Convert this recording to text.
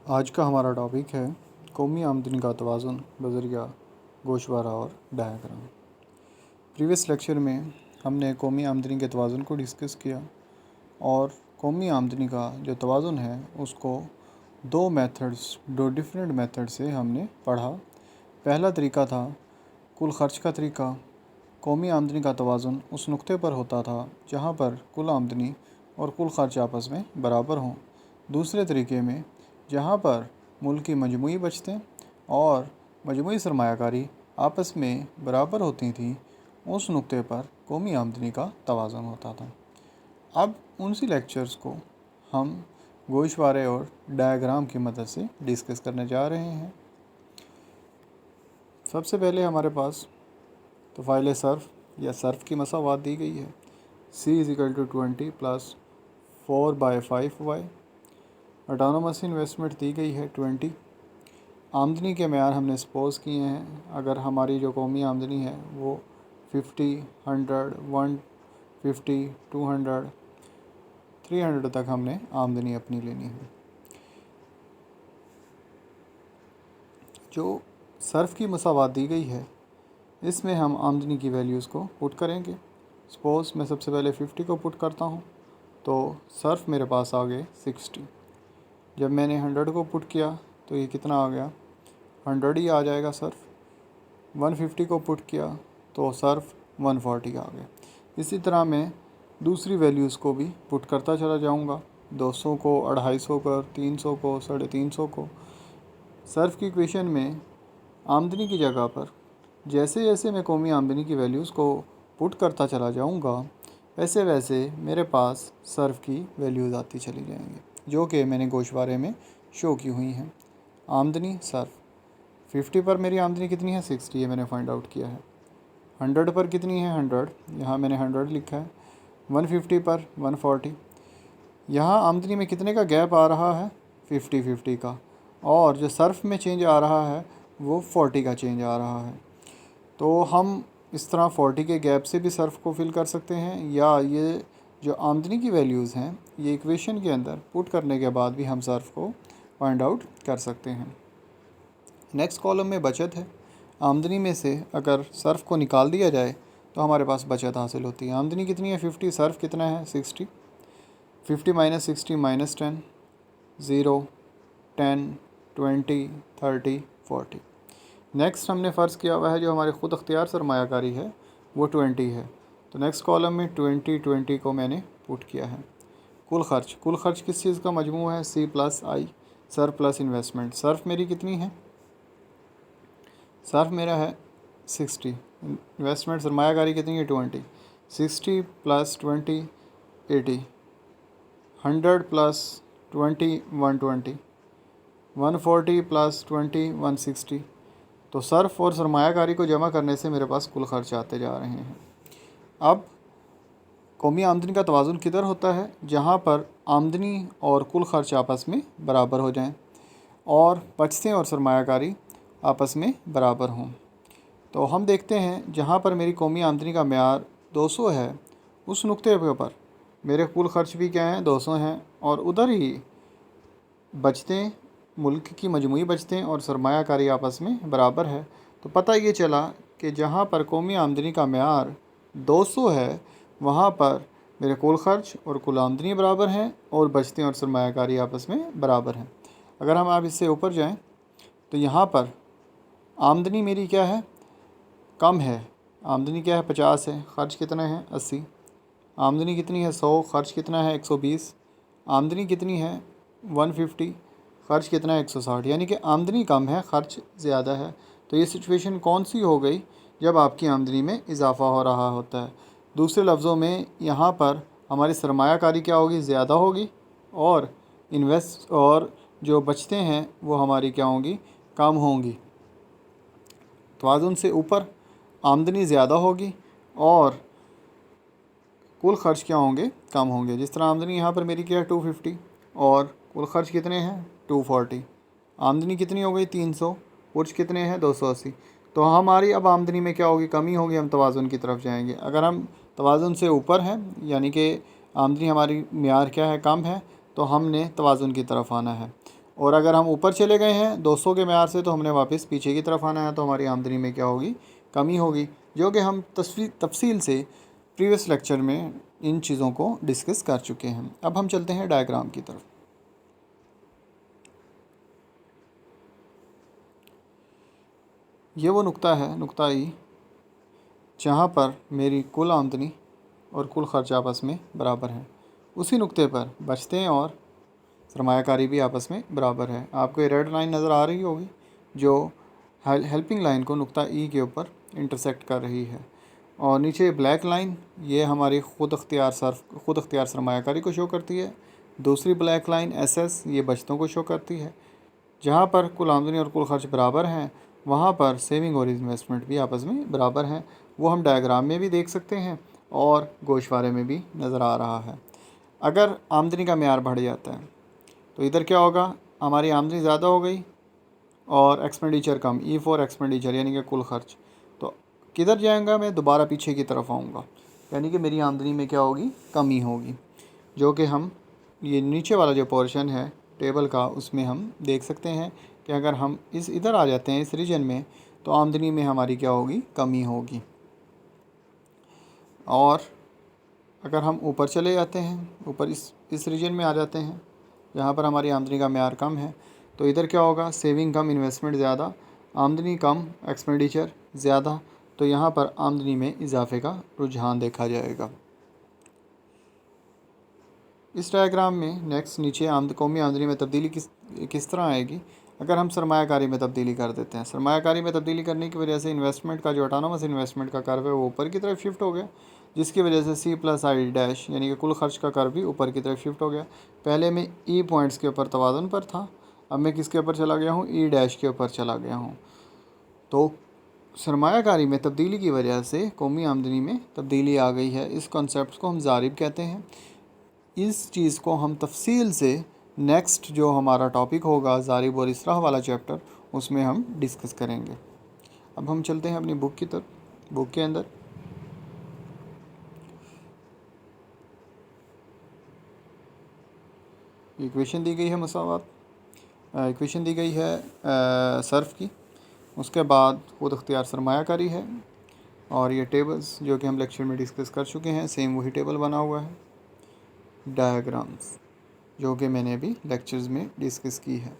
आज का हमारा टॉपिक है कौमी आमदनी का तवाज़ुन बज़रिया गोशवारा और डायग्राम। प्रीवियस लेक्चर में हमने कौमी आमदनी के तवाज़ुन को डिस्कस किया और कौमी आमदनी का जो तवाज़ुन है उसको दो डिफरेंट मेथड से हमने पढ़ा। पहला तरीका था कुल ख़र्च का तरीका। कौमी आमदनी का तवाज़ुन उस नुक्ते पर होता था जहाँ पर कुल आमदनी और कुल ख़र्च आपस में बराबर हों। दूसरे तरीके में जहाँ पर मुल्क की मजमूई बचतें और मजमूई सरमायाकारी आपस में बराबर होती थी, उस नुक्ते पर कौमी आमदनी का तवाज़ुन होता था। अब उनसी लेक्चर्स को हम गोशवारे और डायग्राम की मदद से डिस्कस करने जा रहे हैं। सबसे पहले हमारे पास तो फाइल सर्फ या सर्फ की मसावात दी गई है। C = 20 + 4/5y। ऑटोनोमस इन्वेस्टमेंट दी गई है 20। आमदनी के मेयार हमने सपोज़ किए हैं। अगर हमारी जो कौमी आमदनी है वो 50, 100, 150, 200, 300 तक हमने आमदनी अपनी लेनी है। जो सर्फ की मसावात दी गई है इसमें हम आमदनी की वैल्यूज़ को पुट करेंगे। सपोज़ मैं सबसे पहले 50 को पुट करता हूँ तो सर्फ मेरे पास आ गए 60। जब मैंने 100 को पुट किया तो ये कितना आ गया, 100 ही आ जाएगा सर्फ। 150 को पुट किया तो सर्फ 140 आ गया। इसी तरह मैं दूसरी वैल्यूज़ को भी पुट करता चला जाऊंगा, 200 को, 250 को, 300 को, 350 को। सर्फ की इक्वेशन में आमदनी की जगह पर जैसे जैसे मैं कौमी आमदनी की वैल्यूज़ को पुट करता चला जाऊंगा वैसे वैसे मेरे पास सर्फ की वैल्यूज़ आती चली जाएंगी, जो कि मैंने गोशवारे में शो की हुई हैं। आमदनी सर्फ 50 पर मेरी आमदनी कितनी है, 60, ये मैंने फाइंड आउट किया है। 100 पर कितनी है, 100, यहाँ मैंने 100 लिखा है। 150 पर 140। यहाँ आमदनी में कितने का गैप आ रहा है, 50-50 का, और जो सर्फ में चेंज आ रहा है वो 40 का चेंज आ रहा है। तो हम इस तरह 40 के गैप से भी सर्फ को फिल कर सकते हैं, या ये जो आमदनी की वैल्यूज़ हैं ये इक्वेशन के अंदर पुट करने के बाद भी हम सर्फ को फाइंड आउट कर सकते हैं। नेक्स्ट कॉलम में बचत है। आमदनी में से अगर सर्फ को निकाल दिया जाए तो हमारे पास बचत हासिल होती है। आमदनी कितनी है, 50, सर्फ कितना है, 60। 50 - 60 - 10, 0, 10, 20, 30, 40। नेक्स्ट हमने फ़र्ज़ किया हुआ है जो हमारे ख़ुद अख्तियार सरमायाकारी है वो 20 है। तो नेक्स्ट कॉलम में 20 को मैंने पुट किया है। कुल ख़र्च किस चीज़ का मजमू है, C + I, Surf plus investment. Surf मेरी कितनी है, सर्फ मेरा है 60। इन्वेस्टमेंट सरमायाकारी कितनी है, 20। 60 + 20 80। 100 + 20 120। 140 + 20 160। तो सर्फ और सरमायाकारी को जमा करने से मेरे पास कुल ख़र्च आते जा रहे हैं। अब कौमी आमदनी का तवाज़ुन किधर होता है, जहाँ पर आमदनी और कुल ख़र्च आपस में बराबर हो जाएं और बचतें और सरमायाकारी आपस में बराबर हों। तो हम देखते हैं जहाँ पर मेरी कौमी आमदनी का मेयार 200 है उस नुक्ते पर मेरे कुल ख़र्च भी क्या हैं, 200 हैं, और उधर ही बचतें, मुल्क की मजमूई बचतें और सरमायाकारी आपस में बराबर है। तो पता ये चला कि जहाँ पर कौमी आमदनी का मेयार 200 है वहाँ पर मेरे कुल ख़र्च और कुल आमदनी बराबर हैं और बचतें और सरमायाकारी आपस में बराबर हैं। अगर हम आप इससे ऊपर जाएं तो यहाँ पर आमदनी मेरी क्या है, कम है। आमदनी क्या है, 50 है, ख़र्च कितना है, 80। आमदनी कितनी है, 100, ख़र्च कितना है, 120। आमदनी कितनी है, 150, ख़र्च कितना है, 160। यानी कि आमदनी कम है, ख़र्च ज़्यादा है। तो ये सिचुएशन कौन सी हो गई, जब आपकी आमदनी में इजाफ़ा हो रहा होता है। दूसरे लफ्ज़ों में यहाँ पर हमारी सरमायाकारी क्या होगी, ज़्यादा होगी, और जो बचतें हैं वो हमारी क्या होंगी, कम होंगी। तवाज़ुन से ऊपर आमदनी ज़्यादा होगी और कुल ख़र्च क्या होंगे, कम होंगे। जिस तरह आमदनी यहाँ पर मेरी क्या है, 250, और कुल ख़र्च कितने हैं, 240। आमदनी कितनी हो गई, 300, कुछ कितने हैं, 280। तो हमारी अब आमदनी में क्या होगी, कमी होगी, हम तवाज़ुन की तरफ जाएंगे। अगर हम तवाज़ुन से ऊपर हैं यानी कि आमदनी हमारी मेयार क्या है, कम है, तो हमने तवाज़ुन की तरफ आना है। और अगर हम ऊपर चले गए हैं 200 के म्यार से तो हमने वापस पीछे की तरफ आना है, तो हमारी आमदनी में क्या होगी, कमी होगी, जो कि हम तफसील से प्रीवियस लेक्चर में इन चीज़ों को डिस्कस कर चुके हैं। अब हम चलते हैं डायग्राम की तरफ। ये वो नुक्ता है, नुक्ता ई, जहाँ पर मेरी कुल आमदनी और कुल खर्च आपस में बराबर हैं। उसी नुक्ते पर बचतें और सरमायाकारी भी आपस में बराबर है। आपको ये रेड लाइन नज़र आ रही होगी जो हेल्पिंग लाइन को नुक्ता ई के ऊपर इंटरसेक्ट कर रही है, और नीचे ब्लैक लाइन ये हमारी खुद अख्तियार सरमायाकारी को शो करती है। दूसरी ब्लैक लाइन एसएस ये बचतों को शो करती है। जहाँ पर कुल आमदनी और कुल खर्च बराबर हैं वहाँ पर सेविंग और इन्वेस्टमेंट भी आपस में बराबर हैं। वो हम डायग्राम में भी देख सकते हैं और गोशवारे में भी नज़र आ रहा है। अगर आमदनी का म्यार बढ़ जाता है तो इधर क्या होगा, हमारी आमदनी ज़्यादा हो गई और expenditure come, E for expenditure यानी कि कुल खर्च, तो किधर जाएगा, मैं दोबारा पीछे की तरफ आऊँगा, यानी कि मेरी आमदनी में क्या होगी, कमी होगी, जो कि हम ये नीचे वाला जो पोर्शन है टेबल का उसमें हम देख सकते हैं कि अगर हम इधर आ जाते हैं इस रीजन में तो आमदनी में हमारी क्या होगी, कमी होगी। और अगर हम ऊपर चले जाते हैं, ऊपर इस रीजन में आ जाते हैं जहाँ पर हमारी आमदनी का म्यार कम है, तो इधर क्या होगा, सेविंग कम इन्वेस्टमेंट ज़्यादा, आमदनी कम एक्सपेंडिचर ज़्यादा, तो यहाँ पर आमदनी में इजाफे का रुझान देखा जाएगा। इस डायग्राम में नेक्स्ट नीचे कौमी आमदनी में तब्दीली किस तरह आएगी, अगर हम सरमायाकारी में तब्दीली कर देते हैं। सरमायाकारी में तब्दीली करने की वजह से इन्वेस्टमेंट का जो ऑटोनोमस इन्वेस्टमेंट का कर्व है वो ऊपर की तरफ शिफ्ट हो गया, जिसकी वजह से C+I' यानी कि कुल खर्च का कर्व भी ऊपर की तरफ शिफ्ट हो गया। पहले मैं ई पॉइंट्स के ऊपर तवाज़ुन पर था, अब मैं किसके ऊपर चला गया हूँ, E' के ऊपर चला गया हूँ। तो सरमायाकारी में तब्दीली की वजह से कौमी आमदनी में तब्दीली आ गई है। इस कॉन्सेप्ट को हम ज़ारिब कहते हैं। इस चीज़ को हम तफसील से नेक्स्ट जो हमारा टॉपिक होगा ज़ारिब और इसराह वाला चैप्टर, उसमें हम डिस्कस करेंगे। अब हम चलते हैं अपनी बुक की तरफ। बुक के अंदर इक्वेशन दी गई है, मसावात इक्वेशन दी गई है सर्फ की, उसके बाद खुद अख्तियार सरमायाकारी है, और ये टेबल्स जो कि हम लेक्चर में डिस्कस कर चुके हैं सेम वही टेबल बना हुआ है, डायग्राम्स जो कि मैंने अभी लेक्चर्स में डिस्कस की है।